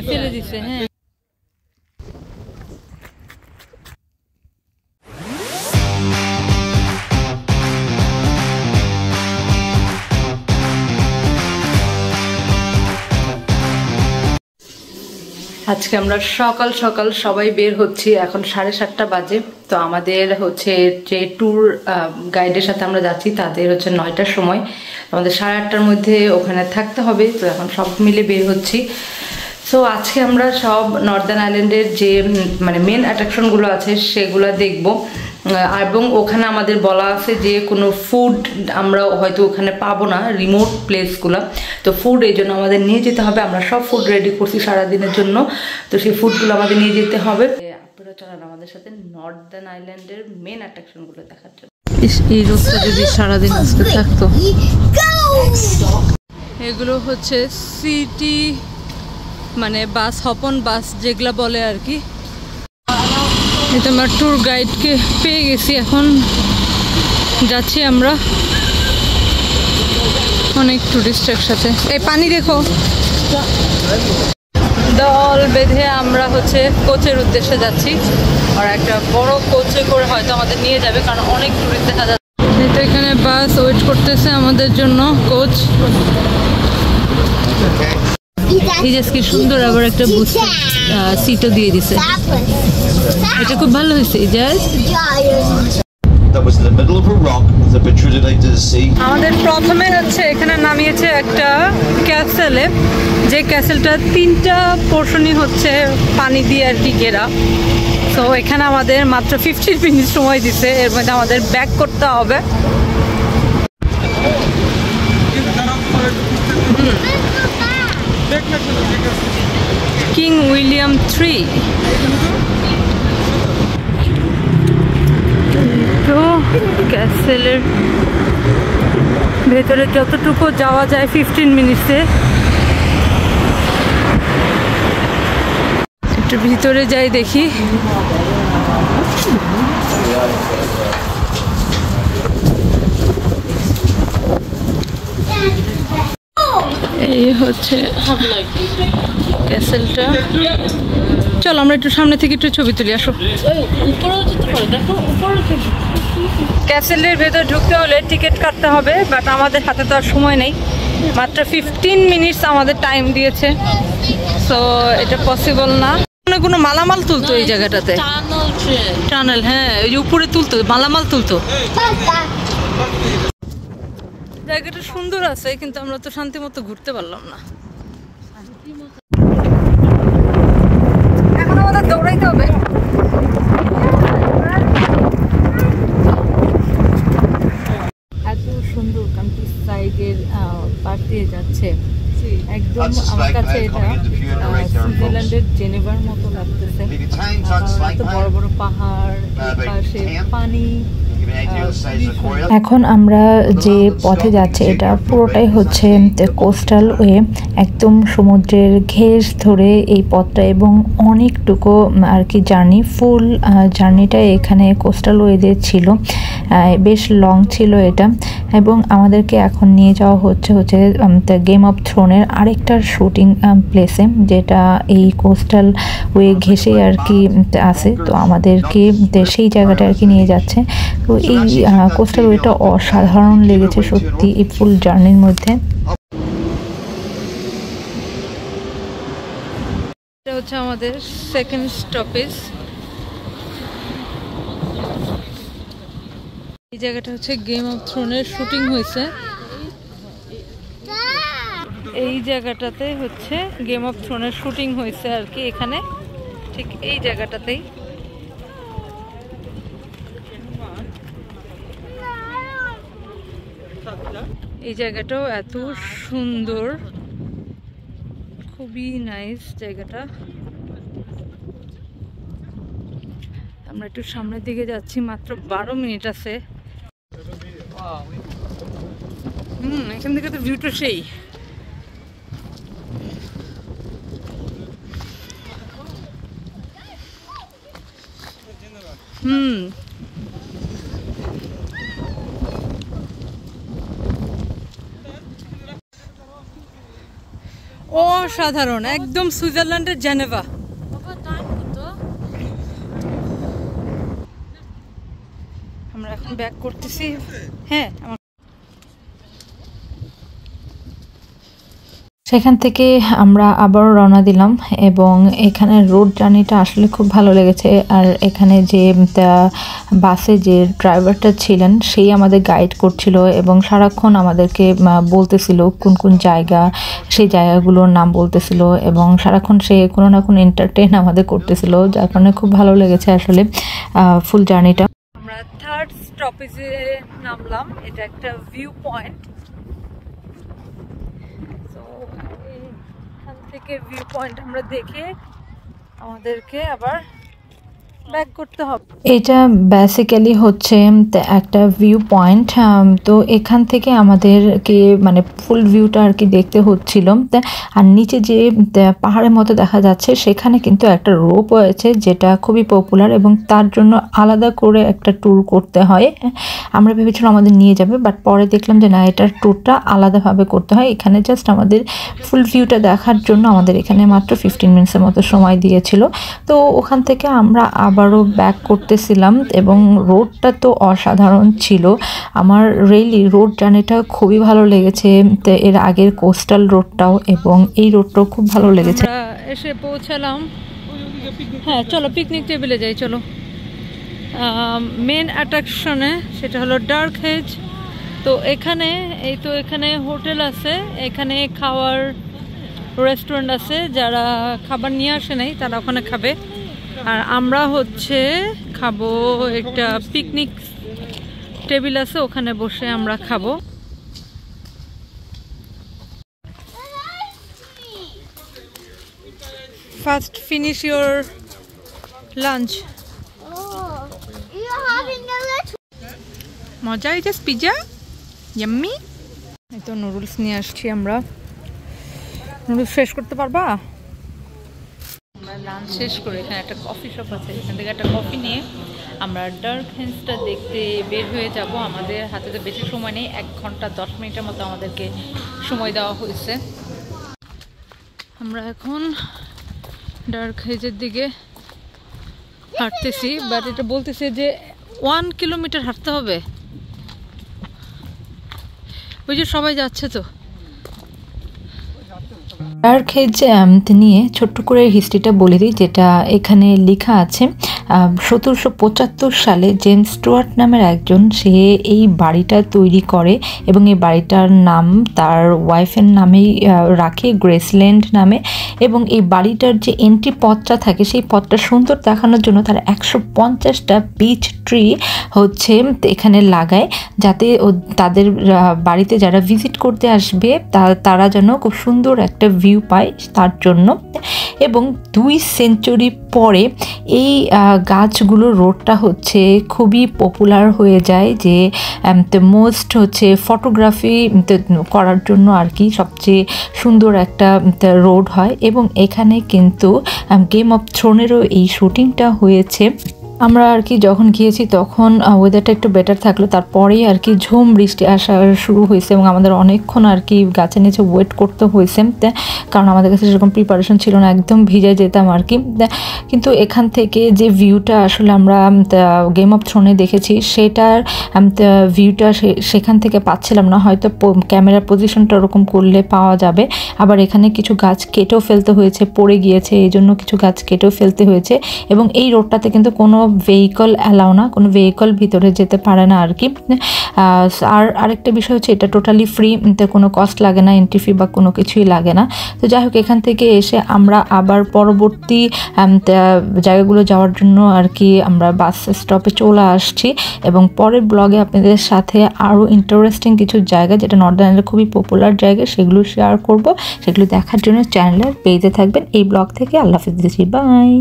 ফেলে দিছে। হ্যাঁ আজকে আমরা সকাল সকাল সবাই বের হচ্ছি, এখন 7:30 বাজে। তো আমাদের হচ্ছে যে ট্যুর গাইডের সাথে আমরা যাচ্ছি তাদের হচ্ছে 9টার সময়, আমাদের 8:30টার মধ্যে ওখানে থাকতে হবে। তো এখন সব মিলে বের হচ্ছি। সো আজকে আমরা সব নর্দার্ন আইল্যান্ডের যে মানে মেন অ্যাট্রাকশনগুলো আছে সেগুলো দেখব, এবং ওখানে আমাদের বলা আছে যে কোনো ফুড আমরা হয়তো ওখানে পাবো না, রিমোট প্লেসগুলো। তো ফুড এই জন্য আমাদের নিয়ে যেতে হবে। আমরা সব ফুড রেডি করছি সারাদিনের জন্য, তো সেই ফুডগুলো আমাদের নিয়ে যেতে হবে। আপনারা চলেন আমাদের সাথে নর্দার্ন আইল্যান্ডের মেন অ্যাট্রাকশনগুলো দেখার জন্য। এই রোডটা যদি সারাদিন আজকে থাকতো। এগুলো হচ্ছে সিটি মানে বাস, হপন বাস যেগুলা বলে আর কি। এটা আমার ট্যুর গাইডকে পেয়ে গেছি, এখন যাচ্ছি আমরা অনেক টুরিস্ট একসাথে। এই পানি দেখো, দল বেঁধে আমরা হচ্ছে কোচের উদ্দেশ্যে যাচ্ছি। আর একটা বড় কোচে করে হয়তো আমাদের নিয়ে যাবে, কারণ অনেক টুরিস্ট দেখা যাচ্ছে। তো এখানে বাস ওয়েট করতেছে আমাদের জন্য, কোচ। ইজাজ কি সুন্দর, আবার একটা সিটও দিয়ে দিছে, এটা খুব ভালো হয়েছে ইজাজ। আমাদের প্রথমে হচ্ছে এখানে নামিয়েছে একটা ক্যাসেলে, যে ক্যাসেলটা 3টা পোর্শনই হচ্ছে পানি দিয়ে আর কি ঘেরা। তো এখানে আমাদের মাত্র 15 মিনিট সময় দিছে, এর মধ্যে আমাদের ব্যাক করতে হবে। King William 3। তো ক্যাসেলের ভেতরে যতটুকু যাওয়া যায় 15 মিনিটে। একটু ভিতরে যাই দেখি। এই হচ্ছে ক্যাসেলটা। চল আমরা একটু সামনে থেকে একটু ছবি তুলি, আসো। ক্যাসেলের ভেতর ঢুকতে হলে টিকিট কাটতে হবে, বাট আমাদের হাতে তো আর সময় নেই, মাত্র 15 মিনিটস আমাদের টাইম দিয়েছে। সো এটা পসিবল না। কোনো মালামাল তুলতো এই জায়গাটাতে, টানেল। হ্যাঁ ওই উপরে তুলতো, মালামাল তুলতো। জায়গাটা সুন্দর আছে, কিন্তু আমরা তো শান্তি মতো ঘুরতে পারলাম না। এখন আমাদের দৌড়াইতে হবে। এত সুন্দর কান্ট্রি সাইডের পার দিয়ে যাচ্ছে, একদম আমার কাছে এটা সুইজারল্যান্ডের জেনেভার মতো লাগতেছে। এত বড় বড় পাহাড়, পাশে পানি। এখন আমরা যে পথে যাচ্ছি এটা পুরোটাই হচ্ছে কোস্টাল ওয়ে, একদম সমুদ্রের ঘেঁষ ধরে এই পথটা, এবং অনেকটুকু আর কি জার্নি, ফুল জার্নিটা এখানে কোস্টাল ওয়েতে ছিল। বেশ লং ছিল এটা, এবং আমাদেরকে এখন নিয়ে যাওয়া হচ্ছে গেম অফ থ্রোনের আরেকটা শুটিং প্লেসে, যেটা এই কোস্টাল ওয়ে ঘেঁষে আর কি আছে। তো আমাদেরকে সেই জায়গাটা আর কি নিয়ে যাচ্ছে। তো এই কোস্টাল ওয়েটা অসাধারণ লেগেছে সত্যি এই ফুল জার্নির মধ্যে। এটা হচ্ছে আমাদের সেকেন্ড স্টপেজ। এই জায়গাটা হচ্ছে গেম অফ থ্রোনের শুটিং হয়েছে। এই জায়গাটাতে হচ্ছে গেম অফ থ্রোনের শুটিং হয়েছে আর কি, এখানে ঠিক এই জায়গাটাতেই। এই জায়গাটাও এত সুন্দর, খুবই নাইস জায়গাটা। আমরা একটু সামনের দিকে যাচ্ছি, মাত্র 12 মিনিট আছে। এখান থেকে তো ভিউটা সেই। অসাধারণ, একদম সুইজারল্যান্ডের জেনেভা। আমরা এখন ব্যাক করতেছি। হ্যাঁ, সেখান থেকে আমরা আবার রওনা দিলাম এবং এখানে রোড জার্নিটা আসলে খুব ভালো লেগেছে। আর এখানে যে বাসে যে ড্রাইভারটা ছিলেন সেই আমাদের গাইড করছিল এবং সারাক্ষণ আমাদেরকে বলতেছিল কোন কোন জায়গা, সেই জায়গাগুলোর নাম বলতেছিল এবং সারাক্ষণ সে কোনো না কোনো এন্টারটেইন আমাদের করতেছিল, যার কারণে খুব ভালো লেগেছে আসলে ফুল জার্নিটা। আমরা থার্ড স্টপেজে নামলাম। এটা একটা ভিউ পয়েন্ট। থেকে ভিউ পয়েন্ট আমরা দেখে আমাদেরকে আবার ব্যাক করতে হবে। এটা বেসিক্যালি হচ্ছে একটা ভিউ পয়েন্ট। তো এখান থেকে আমাদেরকে মানে ফুল ভিউটা আর কি দেখতে হচ্ছিল। আর নিচে যে পাহাড়ের মতো দেখা যাচ্ছে সেখানে কিন্তু একটা রোপ রয়েছে যেটা খুবই পপুলার এবং তার জন্য আলাদা করে একটা ট্যুর করতে হয়। আমরা ভেবেছিলাম আমাদের নিয়ে যাবে, বাট পরে দেখলাম যে না, এটার ট্যুরটা আলাদাভাবে করতে হয়। এখানে জাস্ট আমাদের ফুল ভিউটা দেখার জন্য আমাদের এখানে মাত্র 15 মিনিটসের মতো সময় দিয়েছিল। তো ওখান থেকে আমরা আবারও ব্যাক করতেছিলাম এবং রোডটা তো অসাধারণ ছিল। আমার রিয়েলি রোড জার্নিটা খুবই ভালো লেগেছে। এর আগের কোস্টাল রোডটাও এবং এই রোডটাও খুব ভালো লেগেছে। এসে পৌঁছালাম। হ্যাঁ, চলো পিকনিক টেবিলে যাই। চলো মেন অ্যাট্রাকশনে, সেটা হলো ডার্ক হেজ। তো এখানে এখানে হোটেল আছে, এখানে খাওয়ার রেস্টুরেন্ট আছে। যারা খাবার নিয়ে আসে নাই তারা ওখানে খাবে, আর আমরা হচ্ছে খাবো। একটা পিকনিক টেবিল আছে, ওখানে বসে আমরা খাবো। First finish your lunch. মজা হয়েছে পিজা, ইয়াম্মি। এই তো নুডলস নিয়ে আসছি আমরা। নুডলস শেষ করতে পারবা? আমরা লাঞ্চ শেষ করে এখানে একটা কফি শপ আছে, এখান থেকে একটা কফি নিয়ে আমরা ডার্ক হেঞ্জটা দেখতে বের হয়ে যাব। আমাদের হাতে তো বেশি সময় নেই, 1 ঘন্টা 10 মিনিটের মতো আমাদেরকে সময় দেওয়া হয়েছে। আমরা এখন ডার্ক হেজের দিকে হাঁটতেছি, বাট এটা বলতেছে যে 1 কিলোমিটার হাঁটতে হবে। ওই যে সবাই যাচ্ছে। তো ডার্ক হেজ নিয়ে ছোট্ট করে হিস্ট্রিটা বলে দিই, যেটা এখানে লেখা আছে। 1775 সালে জেমস স্টুয়ার্ট নামের একজন, সে এই বাড়িটা তৈরি করে এবং এই বাড়িটার নাম তার ওয়াইফের নামেই রাখে, গ্রেসল্যান্ড নামে। এবং এই বাড়িটার যে এন্ট্রি পথটা থাকে সেই পথটা সুন্দর দেখানোর জন্য তারা 150টা পিচ ট্রি হচ্ছে এখানে লাগায়, যাতে তাদের বাড়িতে যারা ভিজিট করতে আসবে তারা যেন খুব সুন্দর একটা ভিউ পায় তার জন্য। এবং 2 সেঞ্চুরি পরে এই গাছগুলো রোডটা হচ্ছে খুবই পপুলার হয়ে যায়, যে মোস্ট হচ্ছে ফটোগ্রাফি করার জন্য আর কি সবচেয়ে সুন্দর একটা রোড হয়। এবং এখানে কিন্তু গেম অফ থ্রোনেরও এই শুটিংটা হয়েছে। আমরা আর কি যখন গিয়েছি তখন ওয়েদারটা একটু বেটার থাকলো, তারপরেই আর কি ঝুম বৃষ্টি আসা শুরু হয়েছে এবং আমাদের অনেকক্ষণ আর কি গাছের নিচে ওয়েট করতে হয়েছে, কারণ আমাদের কাছে সেরকম প্রিপারেশন ছিল না, একদম ভিজে যেতাম আর কি। কিন্তু এখান থেকে যে ভিউটা আসলে আমরা গেম অফ থ্রোনে দেখেছি সেটার ভিউটা সেখান থেকে পাচ্ছিলাম না। হয়তো ক্যামেরার পজিশনটা ওরকম করলে পাওয়া যাবে। আবার এখানে কিছু গাছ কেটেও ফেলতে হয়েছে, পড়ে গিয়েছে, এই জন্য কিছু গাছ কেটেও ফেলতে হয়েছে। এবং এই রোডটাতে কিন্তু কোনো ভেহিকল অ্যালাউ না, কোনো ভেহিকল ভিতরে যেতে পারে না আর কি। আর আরেকটা বিষয় হচ্ছে এটা টোটালি ফ্রি, কোনো কস্ট লাগে না, এন্ট্রি ফি বা কোনো কিছুই লাগে না। তো যাই হোক, এখান থেকে এসে আমরা আবার পরবর্তী জায়গাগুলো যাওয়ার জন্য আর কি আমরা বাস স্টপে চলে আসছি। এবং পরের ব্লগে আপনাদের সাথে আরও ইন্টারেস্টিং কিছু জায়গা, যেটা নর্দার্ন আয়ারল্যান্ডের খুবই পপুলার জায়গা, সেগুলো শেয়ার করব। সেগুলো দেখার জন্য চ্যানেলের পেজে থাকবেন। এই ব্লগ থেকে আল্লাহ হাফেজ, বাই।